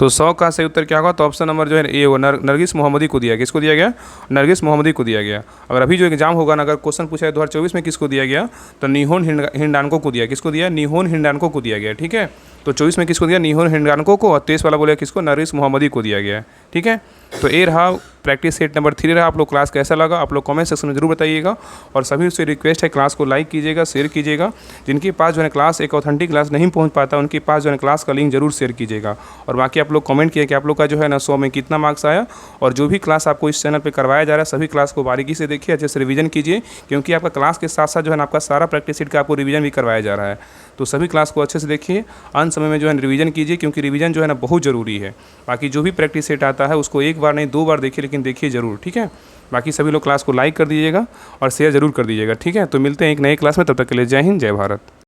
तो 100 का सही उत्तर क्या होगा? तो ऑप्शन नंबर जो है ए वो नरगिस मोहम्मदी को दिया गया। किसको दिया गया? नरगिस मोहम्मदी को दिया गया। अगर अभी जो एग्जाम होगा ना, अगर क्वेश्चन पूछा है 2024 में किसको दिया गया, तो निहोन हिंडानको को दिया। किसको दिया? निहोन हिंडानको को दिया गया। ठीक है, तो 24 में किसको दिया? निहोन हिंडानको को, और 23 वाला बोला किसको? नरगिस मोहम्मदी को दिया गया है। ठीक है, तो ये रहा प्रैक्टिस सेट नंबर 3 रहा। आप लोग क्लास कैसा लगा आप लोग कमेंट सेक्शन में जरूर बताइएगा, और सभी से रिक्वेस्ट है क्लास को लाइक कीजिएगा, शेयर कीजिएगा। जिनके पास जो है क्लास एक ऑथेंटिक क्लास नहीं पहुंच पाता उनके पास जो है क्लास का लिंक जरूर शेयर कीजिएगा। और बाकी आप लोग कमेंट किए कि आप लोग का जो है ना 100 में कितना मार्क्स आया, और जो भी क्लास आपको इस चैनल पे करवाया जा रहा है सभी क्लास को बारीकी से देखिए, अच्छे से रिवीजन कीजिए, क्योंकि आपका क्लास के साथ साथ जो है ना आपका सारा प्रैक्टिस सेट का आपको रिवीजन भी करवाया जा रहा है। तो सभी क्लास को अच्छे से देखिए, अंत समय में जो है रिवीजन कीजिए, क्योंकि रिवीजन जो है ना बहुत ज़रूरी है। बाकी जो भी प्रैक्टिस सेट आता है उसको एक बार नहीं 2 बार देखिए, लेकिन देखिए ज़रूर। ठीक है, बाकी सभी लोग क्लास को लाइक कर दीजिएगा और शेयर ज़रूर कर दीजिएगा। ठीक है, तो मिलते हैं एक नए क्लास में, तब तक के लिए जय हिंद, जय भारत।